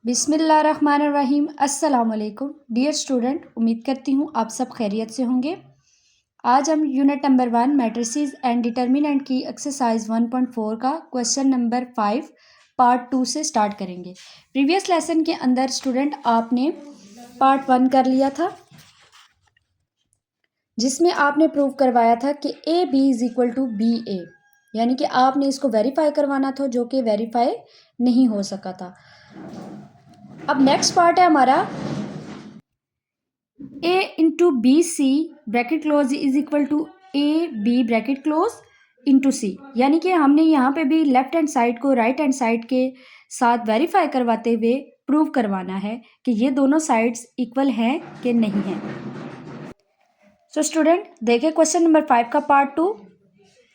बिस्मिल्लाहिर्रहमानिर्रहीम। अस्सलाम वालेकुम डियर स्टूडेंट, उम्मीद करती हूँ आप सब खैरियत से होंगे। आज हम unit number 1 matrices and determinant की एक्सरसाइज 1.4 का क्वेश्चन नंबर 5 पार्ट 2 से स्टार्ट करेंगे। प्रीवियस लेसन के अंदर स्टूडेंट आपने पार्ट 1 कर लिया था, जिसमें आपने प्रूव करवाया था कि A B is equal to B A, यानी कि आपने इसको वेरीफाई करवाना था, जो कि वेरीफाई नहीं हो सका था। अब नेक्स्ट पार्ट है हमारा a into B C bracket close is equal to A B bracket close into C, यानी कि हमने यहाँ पे भी लेफ्ट हैंड साइड को राइट हैंड साइड के साथ वेरीफाई करवाते हुए प्रूव करवाना है कि ये दोनों साइड्स इक्वल हैं कि नहीं हैं। सो स्टूडेंट देखिए क्वेश्चन नंबर 5 का पार्ट 2।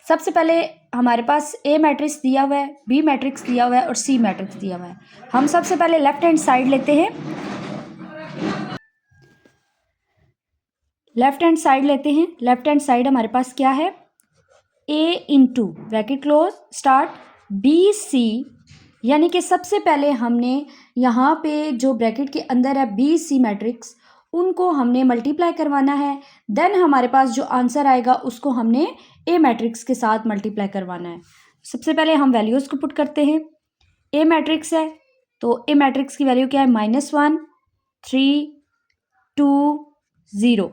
सबसे पहले हमारे पास ए मैट्रिक्स दिया हुआ है, बी मैट्रिक्स दिया हुआ है और सी मैट्रिक्स दिया हुआ है। हम सबसे पहले लेफ्ट हैंड साइड लेते हैं, लेफ्ट हैंड साइड हमारे पास क्या है, A into bracket close start B C, यानी कि सबसे पहले हमने यहाँ पे जो ब्रैकेट के अंदर है बी सी मैट्रिक्स, उनको हमने मल्टीप्लाई करवाना है। देन हमारे पास जो आंसर आएगा उसको हमने ए मैट्रिक्स के साथ मल्टीप्लाई करवाना है। सबसे पहले हम वैल्यूज़ को पुट करते हैं। ए मैट्रिक्स है तो ए मैट्रिक्स की वैल्यू क्या है, -1 3 2 0।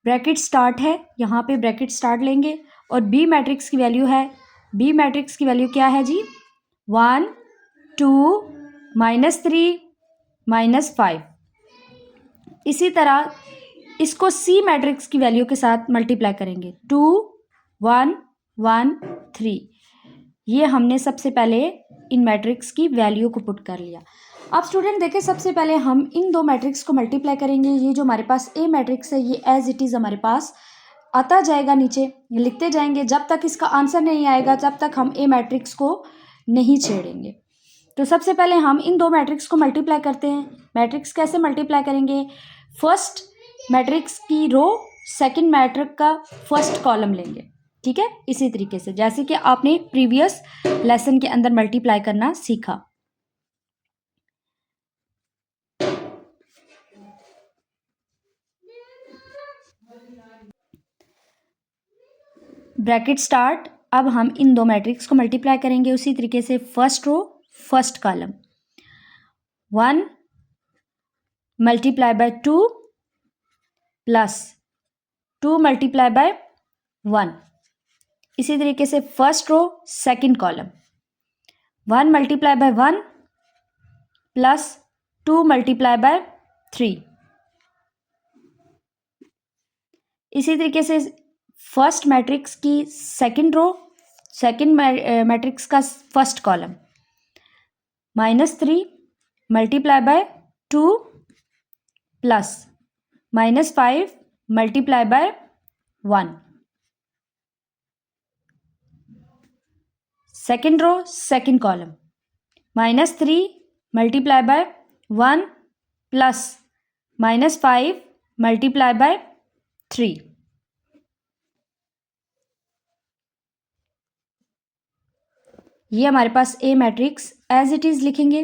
ब्रैकेट स्टार्ट है, यहाँ पे ब्रैकेट स्टार्ट लेंगे और बी मैट्रिक्स की वैल्यू है, बी मैट्रिक्स की वैल्यू क्या है जी, 1 2 -3 -5। इसी तरह इसको सी मैट्रिक्स की वैल्यू के साथ मल्टीप्लाई करेंगे, 2 1 1 3। ये हमने सबसे पहले इन मैट्रिक्स की वैल्यू को पुट कर लिया। अब स्टूडेंट देखें, सबसे पहले हम इन दो मैट्रिक्स को मल्टीप्लाई करेंगे। ये जो हमारे पास ए मैट्रिक्स है ये एज इट इज़ हमारे पास आता जाएगा, नीचे लिखते जाएंगे। जब तक इसका आंसर नहीं आएगा तब तक हम ए मैट्रिक्स को नहीं छेड़ेंगे। तो सबसे पहले हम इन दो मैट्रिक्स को मल्टीप्लाई करते हैं। मैट्रिक्स कैसे मल्टीप्लाई करेंगे, फर्स्ट मैट्रिक्स की रो सेकेंड मैट्रिक्स का फर्स्ट कॉलम लेंगे, ठीक है। इसी तरीके से जैसे कि आपने प्रीवियस लेसन के अंदर मल्टीप्लाई करना सीखा। ब्रैकेट स्टार्ट, अब हम इन दो मैट्रिक्स को मल्टीप्लाई करेंगे उसी तरीके से, first row first column, 1 multiply by 2 plus 2 multiply by 1। इसी तरीके से first row second column, 1 multiply by 1 plus 2 multiply by 3। इसी तरीके से फर्स्ट मैट्रिक्स की सेकंड रो सेकंड मैट्रिक्स का first column, -3 multiply by 2 plus -5 multiply by 1। Second row second column, -3 multiply by 1 plus -5 multiply by 3। ये हमारे पास A matrix as it is लिखेंगे।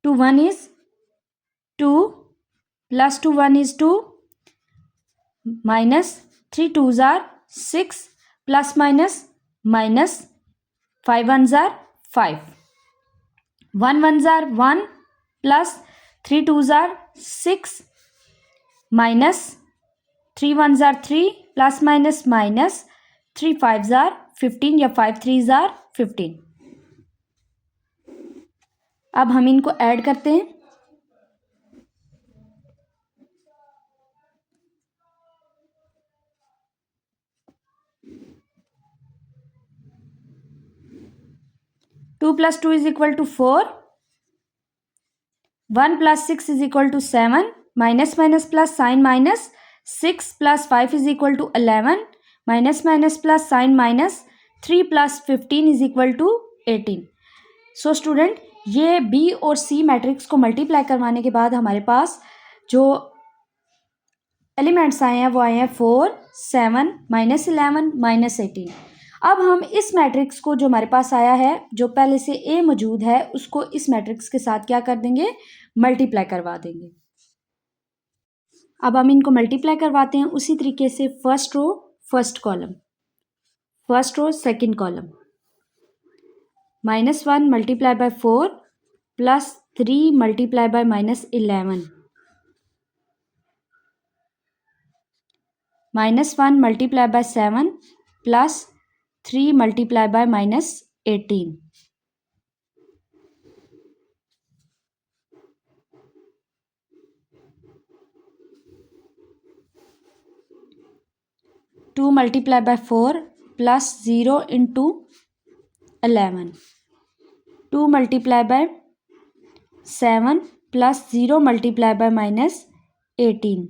Two 1 इज 2 plus 2 1 इज 2 -3 2s are 6 plus minus -5 1s are 5, 1 1s are 1 plus 3 2s are 6 minus 3 1s are 3 plus minus -3 5s are 15 या 5 3s are 15। अब हम इनको add करते हैं। Two plus 2 is equal to 4, 1 plus 6 is equal to 7, minus minus plus sign minus, 6 plus 5 is equal to 11, minus minus plus sign minus, 3 plus 15 is equal to 18। So student ये B और C matrix को multiply करवाने के बाद हमारे पास जो elements आए हैं वो आए हैं 4 7 माइनस 11 माइनस 18। अब हम इस मैट्रिक्स को जो हमारे पास आया है, जो पहले से ए मौजूद है, उसको इस मैट्रिक्स के साथ क्या कर देंगे, मल्टीप्लाई करवा देंगे। अब हम इनको मल्टीप्लाई करवाते हैं उसी तरीके से, first row first column, first row second column, -1 multiply by 4 plus 3 multiply by -11, -1 multiply by 7 plus 3 multiply by -18, two multiply by 4 plus 0 into 11, 2 multiply by 7 plus 0 multiply by -18,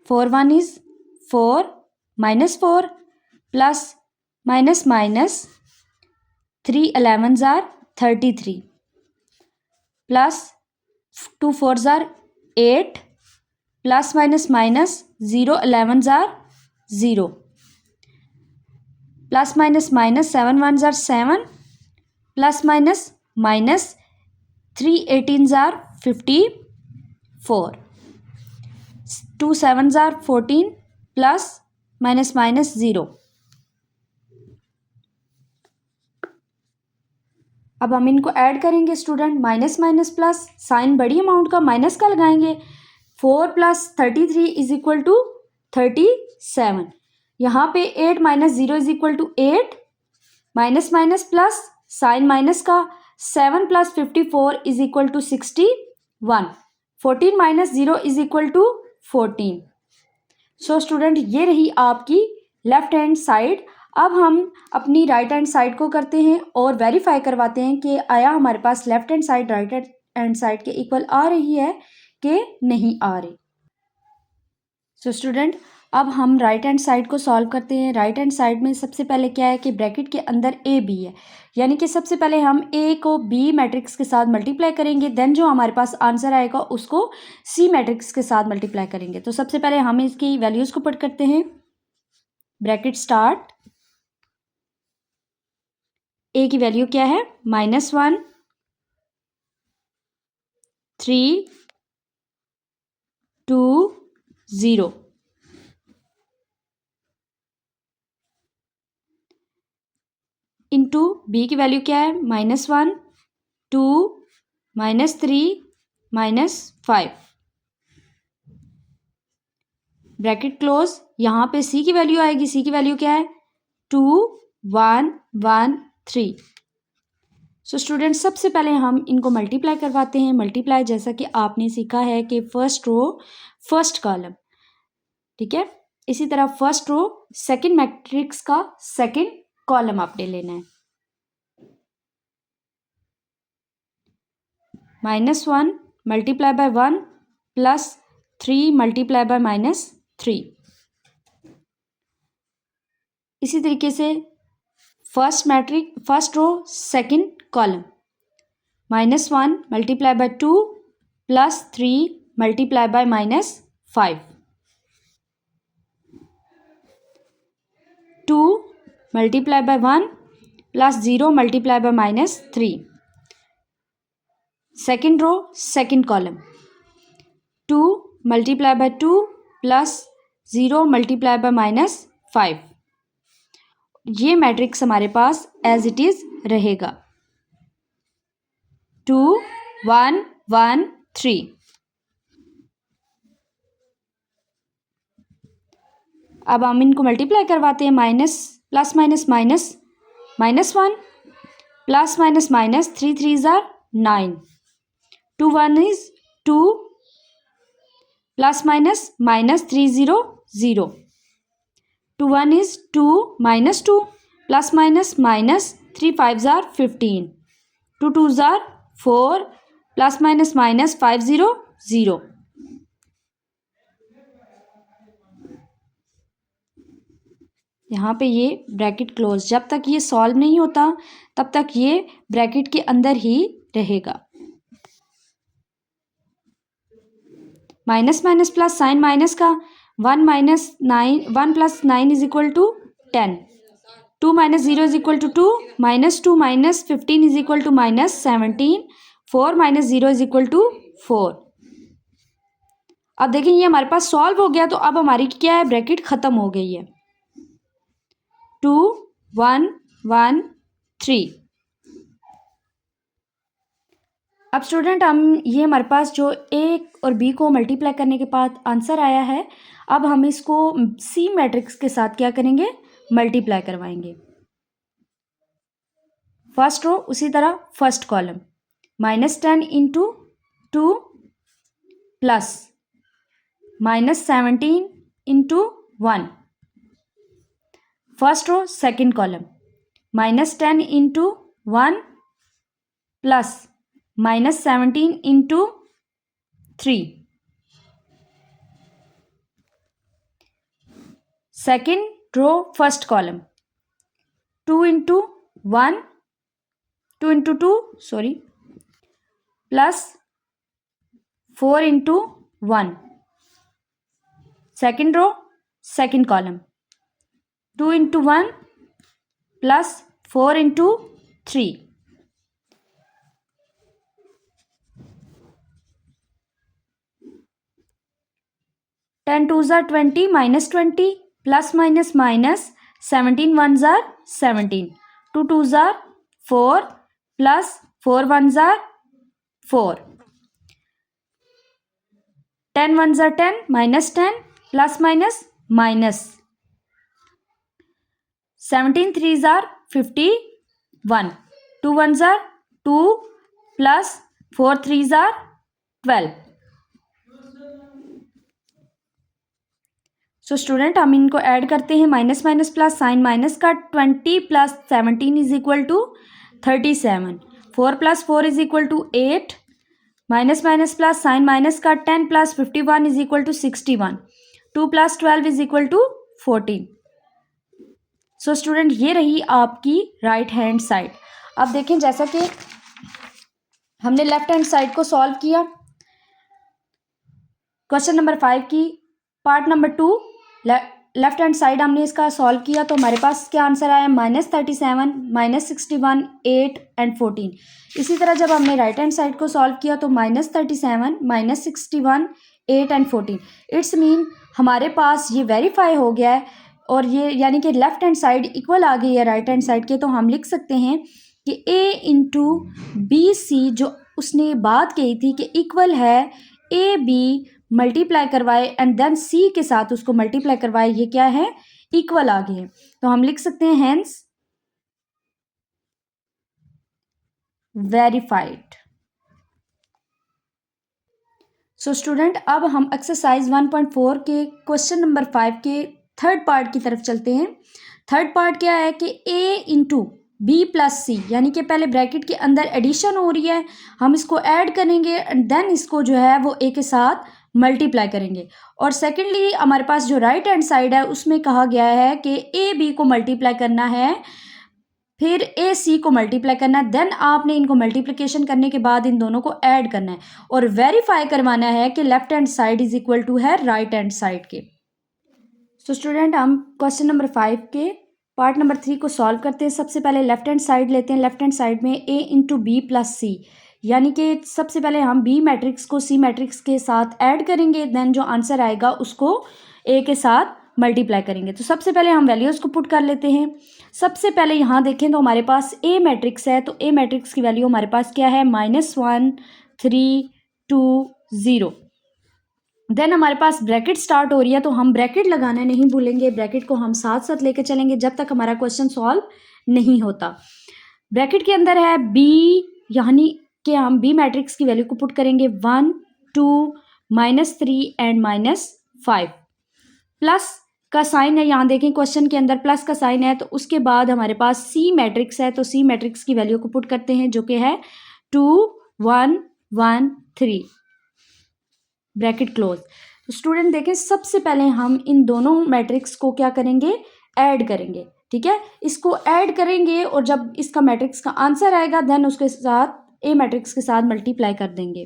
4 1 is 4 -4 plus minus 3 11s are 33 plus 2 4s are 8 plus minus 0 11s are 0 plus minus 7 1s are 7 plus minus 3 18s are 54, 2 7s are 14 plus minus 0। अब हम इनको add करेंगे student, minus minus plus, sign बड़ी amount का minus का लगाएंगे, 4 plus 33 is equal to 37। यहाँ पे 8 minus 0 is equal to 8, minus minus plus, sign minus का, 7 plus 54 is equal to 61, 14 minus 0 is equal to 14। So student, ये रही आपकी लेफ्ट हैंड साइड। अब हम अपनी राइट हैंड साइड को करते हैं और वेरीफाई करवाते हैं कि आया हमारे पास left hand side right hand side के इक्वल आ रही है कि नहीं आ रही। सो स्टूडेंट, अब हम राइट हैंड साइड को सॉल्व करते हैं। राइट हैंड साइड में सबसे पहले क्या है कि ब्रैकेट के अंदर ए बी है, यानी कि सबसे पहले हम ए को बी मैट्रिक्स के साथ मल्टीप्लाई करेंगे, देन जो हमारे पास आंसर आएगा उसको सी मैट्रिक्स के साथ मल्टीप्लाई करेंगे। तो सबसे पहले हम इसकी वैल्यूज़ को पुट करते हैं। ब्रैकेट स्टार्ट, ए की वैल्यू क्या है, -1 3 2 0, इंटू बी की वैल्यू क्या है, -1 2 -3 -5, ब्रैकेट क्लोज। यहाँ पे सी की वैल्यू आएगी, सी की वैल्यू क्या है, 2 1 1 3। सो स्टूडेंट, सबसे पहले हम इनको मल्टीप्लाई करवाते हैं। मल्टीप्लाई जैसा कि आपने सीखा है कि फर्स्ट रो फर्स्ट कॉलम, ठीक है, इसी तरह फर्स्ट रो सेकंड मैट्रिक्स का सेकंड कॉलम आपने लेना है। -1 multiply by 1 plus 3 multiply by -3। इसी तरीके से first row second column, -1 multiply by 2 plus 3 multiply by -5, 2 multiply by 1 plus 0 multiply by -3। Second row second column, 2 multiply by 2 plus 0 multiply by -5। ये matrix हमारे पास as it is रहेगा, 2 1 1 3। अब हम इनको multiply करवाते हैं, plus -1 plus minus 3 3s are 9, 2 1 is 2 plus minus 3 0 0, 2 1 is 2 -2 plus minus 3 5s are 15, 2 2s are 4 plus minus 5 0 0। यहाँ पे ये ब्रैकेट क्लोज, जब तक ये सॉल्व नहीं होता तब तक ये ब्रैकेट के अंदर ही रहेगा। Minus minus plus sign minus का 1 plus 9 is equal to 10, 2 minus 0 is equal to 2, -2 minus 15 is equal to -17, 4 minus 0 is equal to 4। अब देखें ये हमारे पास सॉल्व हो गया, तो अब हमारी क्या है, ब्रैकेट ख़त्म हो गई है। 2 1 1 3। अब स्टूडेंट हम ये हमारे पास जो ए और बी को मल्टीप्लाई करने के बाद आंसर आया है, अब हम इसको सी मैट्रिक्स के साथ क्या करेंगे, मल्टीप्लाई करवाएंगे। फर्स्ट रो उसी तरह first column -10 into 2 plus -17 into 1। First row second column -10 into 1 plus -17 into 3। Second row first column 2 into 1 2 into 2 sorry plus 4 into 1। Second row second column 2 into 1 plus 4 into 3। 10 2s are 20 minus 20 plus minus minus 17 1s are 17, 2 2s are 4 plus 4 1s are 4, 10 1s are 10 minus 10 plus minus minus 17 3s are 51, 2 1s are 2 plus 4 3s are 12। So student हम इनको add करते हैं, minus minus plus sign minus का 20 plus 17 is equal to 37, 4 plus 4 is equal to 8, minus minus plus sign minus का 10 plus 51 is equal to 61, 2 plus 12 is equal to 14। So student ये रही आपकी right hand side. अब देखें जैसा कि हमने लेफ्ट हैंड साइड को सॉल्व किया, क्वेश्चन नंबर 5 की part number 2 left hand side हमने इसका सॉल्व किया, तो हमारे पास क्या आंसर आया, -37 -61 8 एंड 14। इसी तरह जब हमने राइट हैंड साइड को सॉल्व किया तो -37 -61 8 एंड 14। इट्स मीन हमारे पास ये वेरीफाई हो गया है और ये यानी कि लेफ्ट हैंड साइड इक्वल आ गई है राइट हैंड साइड के। तो हम लिख सकते हैं कि A इंटू बी सी जो उसने बात कही थी कि इक्वल है ए बी मल्टीप्लाई करवाए एंड देन सी के साथ उसको मल्टीप्लाई करवाए, ये क्या है, इक्वल आ गए हैं। तो हम लिख सकते हैं हेंस वेरीफाइड। सो स्टूडेंट अब हम एक्सरसाइज 1.4 के क्वेश्चन नंबर 5 के थर्ड पार्ट की तरफ चलते हैं। थर्ड पार्ट क्या है कि ए इंटू बी प्लस सी, यानी कि पहले ब्रैकेट के अंदर एडिशन हो रही है, हम इसको ऐड करेंगे एंड देन इसको जो है वो ए के साथ मल्टीप्लाई करेंगे। और सेकेंडली हमारे पास जो राइट हैंड साइड है उसमें कहा गया है कि ए बी को मल्टीप्लाई करना है, फिर ए सी को मल्टीप्लाई करना है, देन आपने इनको मल्टीप्लिकेशन करने के बाद इन दोनों को ऐड करना है और वेरीफाई करवाना है कि left hand side is equal to है राइट हैंड साइड के। सो स्टूडेंट हम क्वेश्चन नंबर 5 के पार्ट नंबर 3 को सॉल्व करते हैं। सबसे पहले लेफ्ट हैंड साइड लेते हैं। लेफ्ट हैंड साइड में ए इंटू बी प्लस सी, यानी कि सबसे पहले हम बी मैट्रिक्स को सी मैट्रिक्स के साथ ऐड करेंगे, देन जो आंसर आएगा उसको ए के साथ मल्टीप्लाई करेंगे। तो सबसे पहले हम वैल्यूज़ को पुट कर लेते हैं। सबसे पहले यहाँ देखें तो हमारे पास ए मैट्रिक्स है, तो ए मैट्रिक्स की वैल्यू हमारे पास क्या है, -1 3 2 0। देन हमारे पास ब्रैकेट स्टार्ट हो रही है, तो हम ब्रैकेट लगाना नहीं भूलेंगे, ब्रैकेट को हम साथ साथ लेके चलेंगे जब तक हमारा क्वेश्चन सॉल्व नहीं होता। ब्रैकेट के अंदर है बी, यानी कि हम बी मैट्रिक्स की वैल्यू को पुट करेंगे 1 2 -3 एंड -5। प्लस का साइन है, यहाँ देखें क्वेश्चन के अंदर प्लस का साइन है, तो उसके बाद हमारे पास सी मैट्रिक्स है, तो सी मैट्रिक्स की वैल्यू को पुट करते हैं जो कि है 2 1 1 3 ब्रैकेट क्लोज। तो स्टूडेंट देखें सबसे पहले हम इन दोनों मैट्रिक्स को क्या करेंगे, ऐड करेंगे, ठीक है, इसको ऐड करेंगे और जब इसका मैट्रिक्स का आंसर आएगा देन उसके साथ ए मैट्रिक्स के साथ मल्टीप्लाई कर देंगे।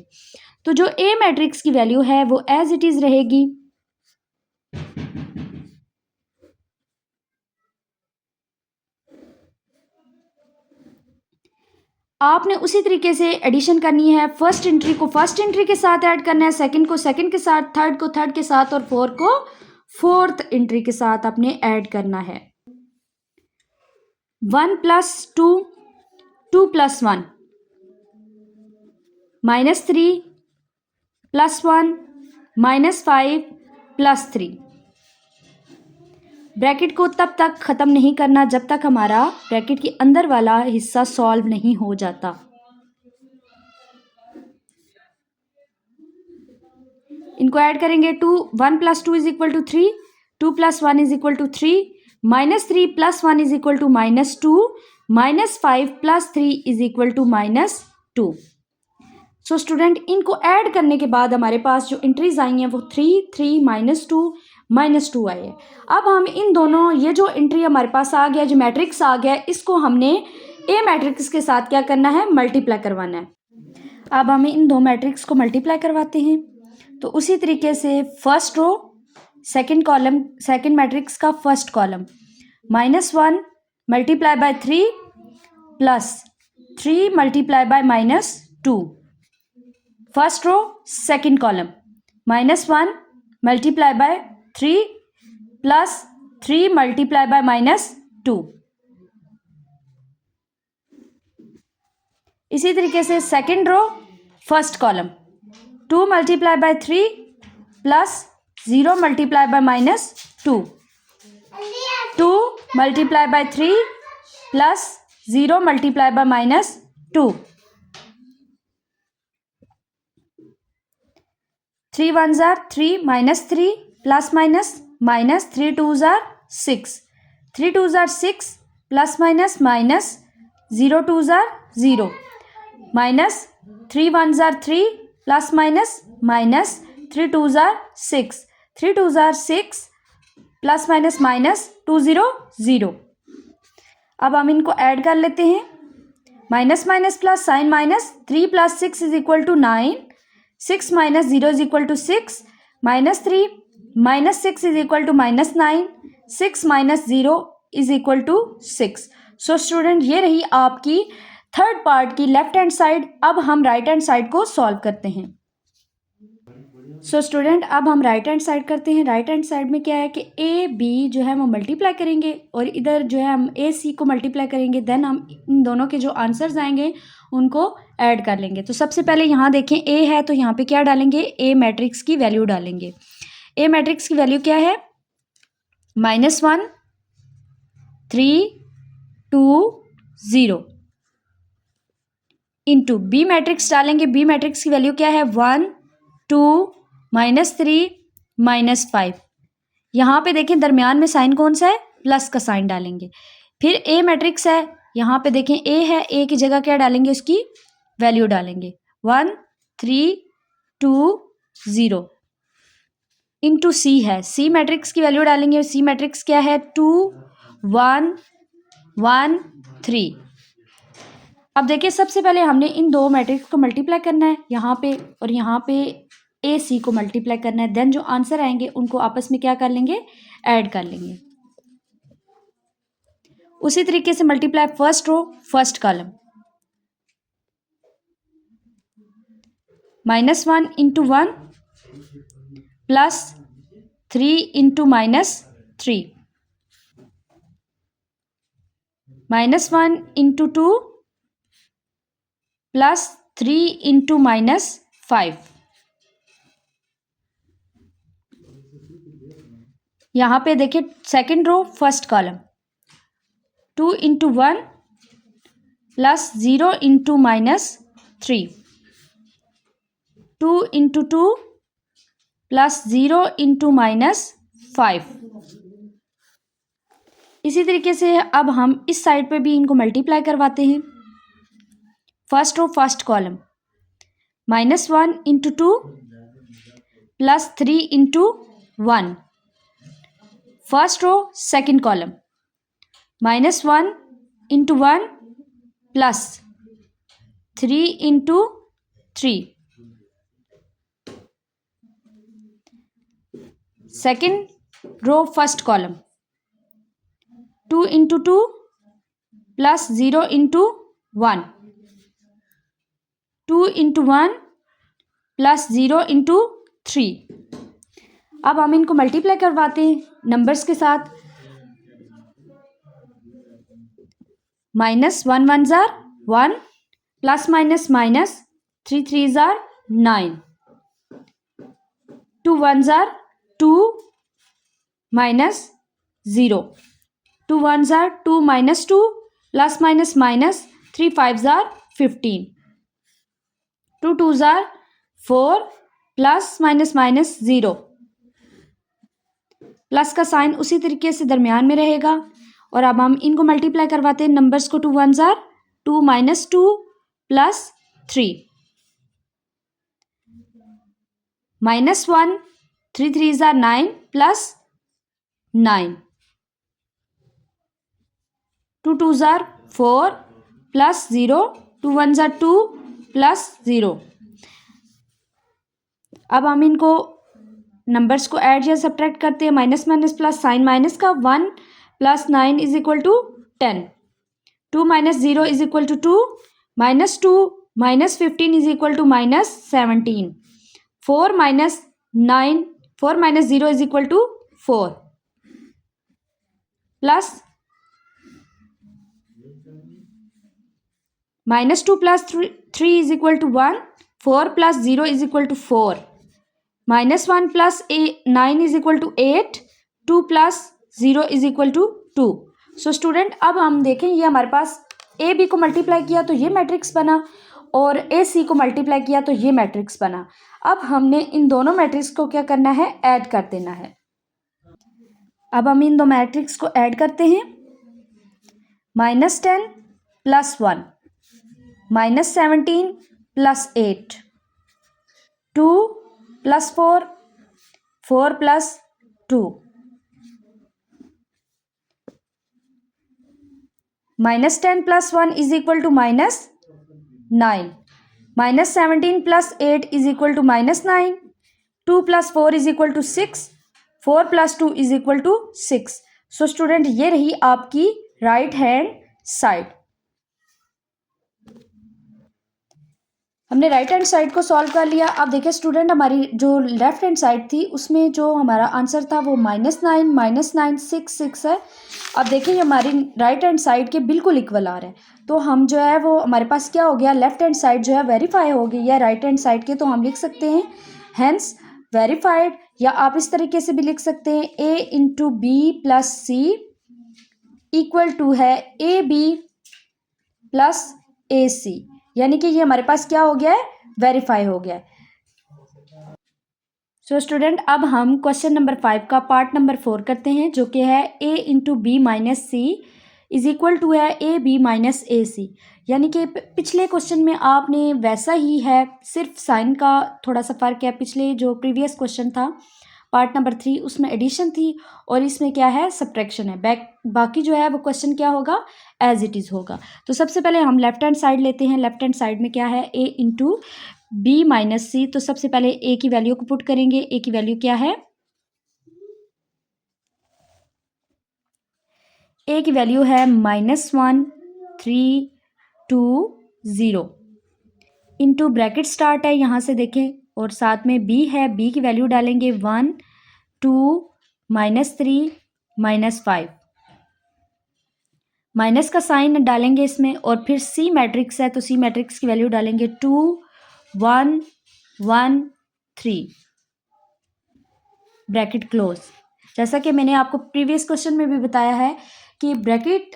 तो जो ए मैट्रिक्स की वैल्यू है वो एज इट इज़ रहेगी। आपने उसी तरीके से एडिशन करनी है। फर्स्ट एंट्री को फर्स्ट एंट्री के साथ ऐड करना है, सेकंड को सेकंड के साथ, थर्ड को थर्ड के साथ और फोर्थ को फोर्थ एंट्री के साथ आपने ऐड करना है। 1 + 2, 2 + 1, -3 + 1, -5 + 3। ब्रैकेट को तब तक ख़त्म नहीं करना जब तक हमारा ब्रैकेट के अंदर वाला हिस्सा सॉल्व नहीं हो जाता। इनको ऐड करेंगे। 1 + 2 = 3, 2 + 1 = 3, -3 + 1 = -2, -5 + 3 = -2। सो स्टूडेंट, इनको ऐड करने के बाद हमारे पास जो एंट्रीज आई हैं वो 3, 3, -2, -2 आए हैं। अब हम इन दोनों, ये जो एंट्री हमारे पास आ गया, जो मैट्रिक्स आ गया, इसको हमने ए मैट्रिक्स के साथ क्या करना है, मल्टीप्लाई करवाना है। अब हमें इन दो मैट्रिक्स को मल्टीप्लाई करवाते हैं। तो उसी तरीके से first row second column, second matrix का first column, -1 × 3 + 3 × -2। First row second column, -1 × 3 + 3 × -2। इसी तरीके से second row first column, 2 × 3 + 0 × -2, 2 × 3 + 0 × -2। 3 1s are 3, -3 ± -3 2s are 6, 3 2s are 6 ± -0 2s are 0, -3 1s are 3 ± -3 2s are 6, 3 2s are 6 ± -2 0 0। अब हम इनको ऐड कर लेते हैं। Minus minus plus sign minus, 3 + 6 = 9, 6 - 0 = 6, -3 - 6 = -9, 6 - 0 = 6। So student, ये रही आपकी थर्ड पार्ट की लेफ्ट हैंड साइड। अब हम राइट हैंड साइड को सॉल्व करते हैं। सो स्टूडेंट, अब हम राइट हैंड साइड करते हैं। राइट हैंड साइड में क्या है कि ए बी जो है वो मल्टीप्लाई करेंगे और इधर जो है हम ए सी को मल्टीप्लाई करेंगे। देन हम इन दोनों के जो आंसर्स आएंगे उनको ऐड कर लेंगे। तो सबसे पहले यहाँ देखें, ए है तो यहाँ पे क्या डालेंगे, ए मैट्रिक्स की वैल्यू डालेंगे। ए मैट्रिक्स की वैल्यू क्या है, -1 3 2 0 इंटू बी मैट्रिक्स डालेंगे। बी मैट्रिक्स की वैल्यू क्या है, 1 2 -3 -5। यहाँ पे देखें दरमियान में साइन कौन सा है, प्लस का साइन डालेंगे। फिर ए मैट्रिक्स है, यहाँ पे देखें ए है, ए की जगह क्या डालेंगे, उसकी वैल्यू डालेंगे 1 3 2 0 इंटू सी है, सी मैट्रिक्स की वैल्यू डालेंगे और सी मैट्रिक्स क्या है, 2 1 1 3। अब देखिए सबसे पहले हमने इन दो मैट्रिक्स को मल्टीप्लाई करना है यहाँ पे, और यहाँ पे ए सी को मल्टीप्लाई करना है। देन जो आंसर आएंगे उनको आपस में क्या कर लेंगे, ऐड कर लेंगे। उसी तरीके से multiply first row first column, -1 × 1 + 3 × -3, -1 × 2 + 3 × -5। यहाँ पे देखिए सेकंड रो फर्स्ट कॉलम, 2 × 1 + 0 × -3, 2 × 2 + 0 × -5। इसी तरीके से अब हम इस साइड पे भी इनको मल्टीप्लाई करवाते हैं। First row first column, -1 × 2 + 3 × 1। First row second column, -1 × 1 + 3 × 3। Second row first column 2 into 2 plus 0 into 1 2 into 1 plus 0 into 3। अब हम इनको मल्टीप्लाई करवाते हैं नंबर्स के साथ। Minus 1 1 jar 1 plus minus minus 3 3 jar 9 2 1 jar 2 minus 0 2 1 jar 2 minus 2 plus minus minus 3 5 jar 15 2 2 jar 4 plus minus minus 0 plus का sign उसी तरीके से दरमियान में रहेगा। और अब हम इनको मल्टीप्लाई करवाते हैं नंबर्स को। 2 1 jar 2 minus 2 plus 3 minus 1 3 3 jar 9 plus 9 2 2 jar 4 plus 0 2 1 jar 2 plus 0। अब हम इनको नंबर्स को ऐड या सब्ट्रैक्ट करते हैं। Minus minus plus sign minus का 1 plus 9 is equal to 10 2 minus 0 is equal to 2 minus 2 minus 15 is equal to minus 17 4 minus 9 4 minus 0 is equal to 4 plus minus 2 plus 3 is equal to 1 4 plus 0 is equal to 4 minus 1 plus 9 is equal to 8 2 plus 0 is equal to 2। So student अब हम देखें ये हमारे पास A B को multiply किया तो ये matrix बना और ए सी को मल्टीप्लाई किया तो ये मैट्रिक्स बना। अब हमने इन दोनों मैट्रिक्स को क्या करना है, ऐड कर देना है। अब हम इन दो मैट्रिक्स को ऐड करते हैं। -10 plus 1 -17 plus 8 2 plus 4 4 plus 2 -10 plus 1 is equal to -9 -17 plus 8 is equal to -9 2 plus 4 is equal to 6 4 plus 2 is equal to 6। So student ये रही आपकी राइट हैंड साइड। हमने राइट हैंड साइड को सॉल्व कर लिया। अब देखिए स्टूडेंट हमारी जो लेफ्ट हैंड साइड थी उसमें जो हमारा आंसर था वो -9 6 6 है। अब देखिए हमारी राइट हैंड साइड के बिल्कुल इक्वल आ रहा है तो हम जो है वो हमारे पास क्या हो गया, लेफ्ट हैंड साइड जो है वेरीफाई हो गई है राइट हैंड साइड के। तो हम लिख सकते हैं हेंस वेरीफाइड, या आप इस तरीके से भी लिख सकते हैं a into B plus C equal to है ए बी प्लस ए सी, यानी कि ये हमारे पास क्या हो गया है, वेरीफाई हो गया है। सो स्टूडेंट अब हम क्वेश्चन नंबर 5 का पार्ट नंबर 4 करते हैं जो कि है a into B minus C is equal to है ए बी माइनस ए सी। यानी कि पिछले क्वेश्चन में आपने वैसा ही है, सिर्फ साइन का थोड़ा सा फ़र्क है। पिछले जो प्रीवियस क्वेश्चन था पार्ट नंबर 3 उसमें एडिशन थी और इसमें क्या है, सब्ट्रैक्शन है। बाकी जो है वो क्वेश्चन क्या होगा, एज इट इज़ होगा। तो सबसे पहले हम लेफ्ट हैंड साइड लेते हैं। लेफ्ट हैंड साइड में क्या है, a इंटू बी माइनस सी। तो सबसे पहले a की वैल्यू को पुट करेंगे। a की वैल्यू क्या है, a की वैल्यू है -1 3 2 0 इंटू ब्रैकेट स्टार्ट है यहाँ से देखें, और साथ में b है, b की वैल्यू डालेंगे 1 2 -3 -5 माइनस का साइन डालेंगे इसमें, और फिर सी मैट्रिक्स है तो सी मैट्रिक्स की वैल्यू डालेंगे 2 1 1 3 ब्रैकेट क्लोज। जैसा कि मैंने आपको प्रीवियस क्वेश्चन में भी बताया है कि ब्रैकेट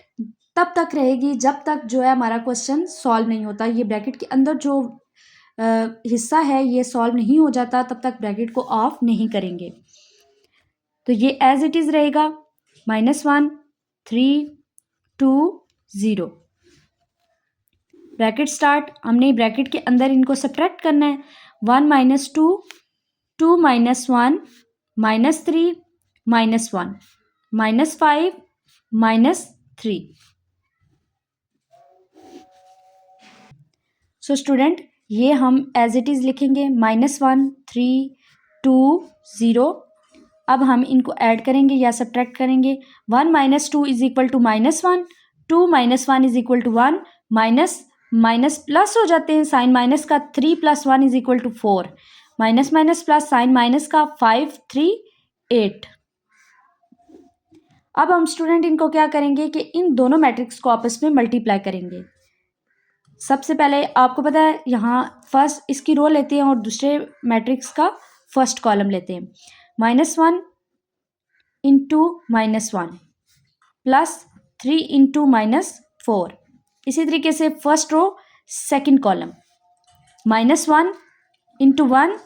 तब तक रहेगी जब तक जो है हमारा क्वेश्चन सॉल्व नहीं होता। ये ब्रैकेट के अंदर जो हिस्सा है ये सॉल्व नहीं हो जाता तब तक ब्रैकेट को ऑफ नहीं करेंगे। तो ये एज इट इज़ रहेगा -1 3 2 0 ब्रैकेट स्टार्ट। हमने ब्रैकेट के अंदर इनको सब्ट्रैक्ट करना है। 1 -2 2 -1 -3 -1 -5 -3। सो स्टूडेंट ये हम एज इट इज़ लिखेंगे -1 3 2 0 अब हम इनको ऐड करेंगे या सब्ट्रैक्ट करेंगे। 1 minus 2 is equal to -1, 2 minus 1 is equal to 1, minus minus plus हो जाते हैं, साइन माइनस का 3 + 1 is equal to 4, minus minus plus sign minus का 5 3 8। अब हम स्टूडेंट इनको क्या करेंगे कि इन दोनों मैट्रिक्स को आपस में मल्टीप्लाई करेंगे। सबसे पहले आपको पता है यहाँ फर्स्ट इसकी रो लेते हैं और दूसरे मैट्रिक्स का फर्स्ट कॉलम लेते हैं। -1 इंटू -1 प्लस 3 इंटू -4। इसी तरीके से first row second column -1 into 1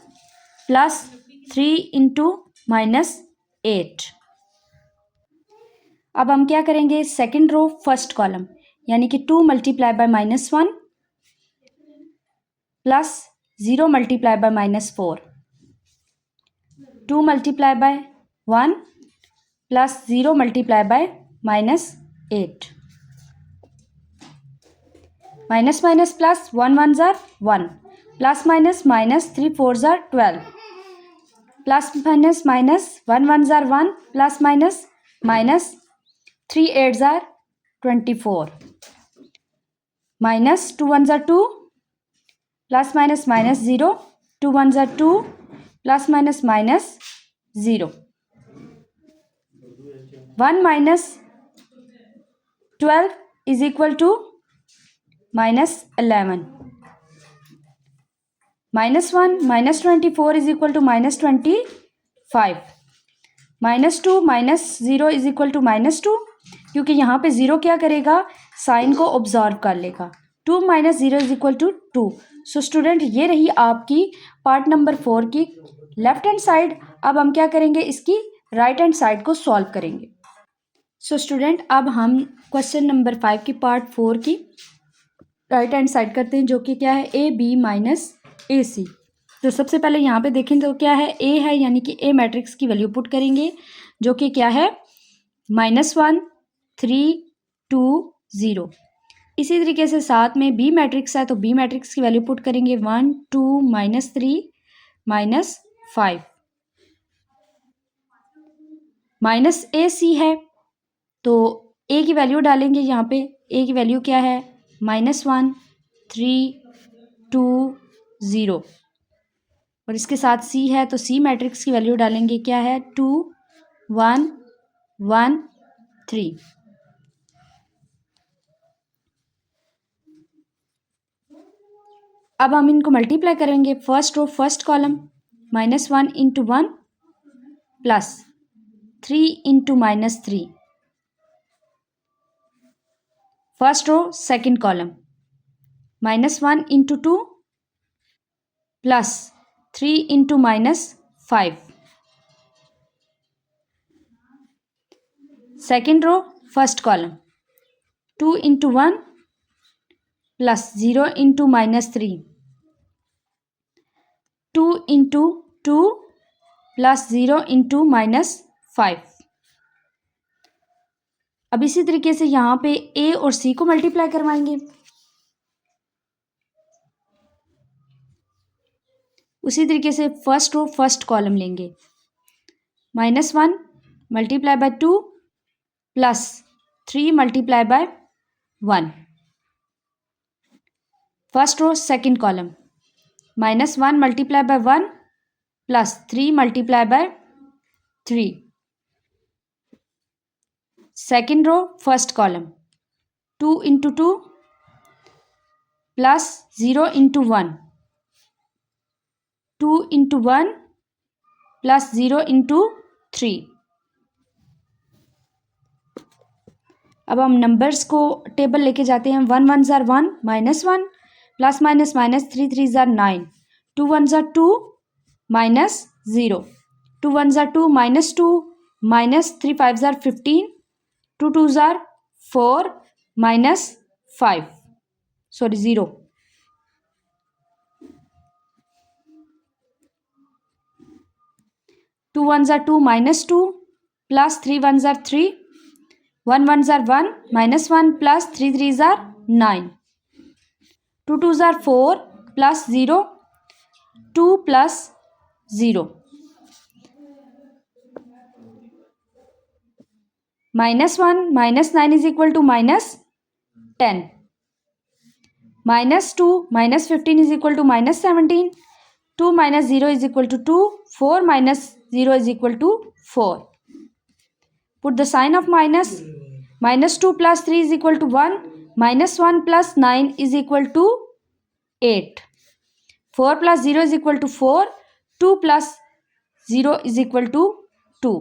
plus 3 into -8। अब हम क्या करेंगे, सेकंड रो फर्स्ट कॉलम यानी कि 2 multiply by -1 plus 0 multiply by -4, 2 multiply by 1 plus 0 multiply by -8। Minus minus plus 1 1 ज़ार 1, प्लस माइनस माइनस 3 4 ज़ार 12, प्लस माइनस माइनस 1 1 ज़ार 1, प्लस माइनस माइनस 3 8 ज़ार 24, माइनस 2 1 ज़ार 2, प्लस माइनस माइनस 0, 2 1 ज़ार 2, plus minus minus 0, 1 minus 12 is equal to -11, -1 -24 is equal to -25, -2 -0 is equal to -2, क्योंकि यहाँ पे 0 क्या करेगा, साइन को ऑब्जर्व कर लेगा। 2 - 0 is equal to 2। So student ये रही आपकी पार्ट नंबर 4 की लेफ्ट हैंड साइड। अब हम क्या करेंगे, इसकी राइट हैंड साइड को सॉल्व करेंगे। सो स्टूडेंट अब हम क्वेश्चन नंबर 5 की पार्ट 4 की राइट हैंड साइड करते हैं, जो कि क्या है AB माइनस AC। तो सबसे पहले यहाँ पे देखें तो क्या है, A है यानी कि A मैट्रिक्स की वैल्यू पुट करेंगे, जो कि क्या है -1 3 2 0। इसी तरीके से साथ में B मैट्रिक्स है तो B मैट्रिक्स की वैल्यू पुट करेंगे 1 2 -3 -5। -AC है तो A की वैल्यू डालेंगे, यहाँ पे A की वैल्यू क्या है -1 3 2 0, और इसके साथ C है तो C मैट्रिक्स की वैल्यू डालेंगे, क्या है 2 1 1 3। अब हम इनको मल्टीप्लाई करेंगे, first row first column -1 into 1 plus 3 into -3, first row second column -1 into 2 plus 3 into -5, second row first column 2 into 1 plus 0 into -3, 2 into 2 plus 0 into -5। अब इसी तरीके से यहाँ पे A और C को मल्टीप्लाई करवाएंगे। उसी तरीके से फर्स्ट रो फर्स्ट कॉलम लेंगे, -1 multiply by 2 plus 3 multiply by 1, first row second column -1 multiply by 1 plus 3 multiply by 3, second row first column 2 into 2 plus 0 into 1, 2 into 1 plus 0 into 3। अब हम numbers को table लेके जाते हैं, 1 1 ज़ार 1 -1 प्लस माइनस माइनस 3 3 ज़ार 9, 2 1 ज़ार 2 -0, 2 1 ज़ार 2 -2 -3 5 ज़ार 15, 2 2 ज़ार 4 -5 सॉरी 0, 2 1 ज़ार 2 -2 प्लस 3 1 ज़ार 3, 1 1 ज़ार 1 -1 प्लस 3 3 ज़ार 9, 2 2 ज़ार 4 plus 0, 2 plus 0। -1 -9 is equal to -10, -2 -15 is equal to -17, 2 - 0 is equal to 2, 4 - 0 is equal to 4. Put the sign of minus. -2 plus 3 is equal to 1, -1 plus 9 is equal to 8, 4 plus 0 is equal to 4, 2 plus 0 is equal to 2.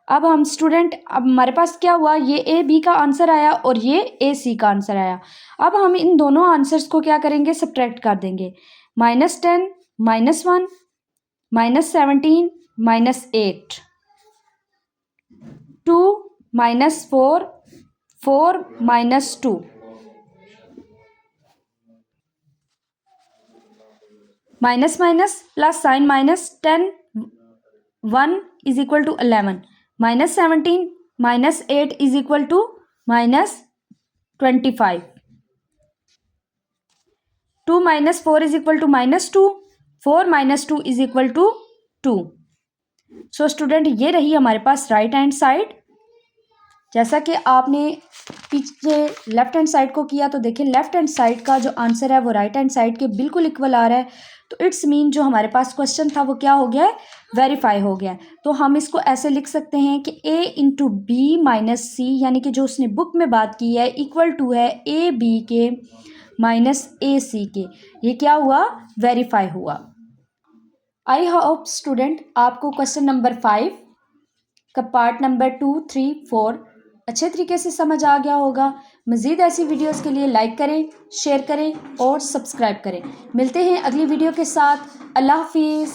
अब हम student, अब हमारे पास क्या हुआ, ये A B का answer आया और ये ए सी का आंसर आया। अब हम इन दोनों आंसर्स को क्या करेंगे, सब्ट्रैक्ट कर देंगे। -10 -1 -17 -8, 2 -4 4 -2, minus minus plus sign minus 10 1 is equal to 11, -17 -8 is equal to -25, 2 - 4 is equal to -2, 4 - 2 is equal to 2। So student, ये रही हमारे पास राइट हैंड साइड। जैसा कि आपने पीछे लेफ्ट हैंड साइड को किया तो देखिए लेफ्ट हैंड साइड का जो आंसर है वो राइट हैंड साइड के बिल्कुल इक्वल आ रहा है। तो इट्स मीन जो हमारे पास क्वेश्चन था वो क्या हो गया है, वेरीफाई हो गया है। तो हम इसको ऐसे लिख सकते हैं कि a इंटू बी माइनस सी, यानी कि जो उसने बुक में बात की है, इक्वल टू है ए बी के माइनस ए सी के। ये क्या हुआ, वेरीफाई हुआ। आई होप स्टूडेंट आपको क्वेश्चन नंबर 5 का पार्ट नंबर 2, 3, 4 अच्छे तरीके से समझ आ गया होगा। मज़ीद ऐसी वीडियोस के लिए लाइक करें, शेयर करें और सब्सक्राइब करें। मिलते हैं अगली वीडियो के साथ। अल्लाह हाफिज़।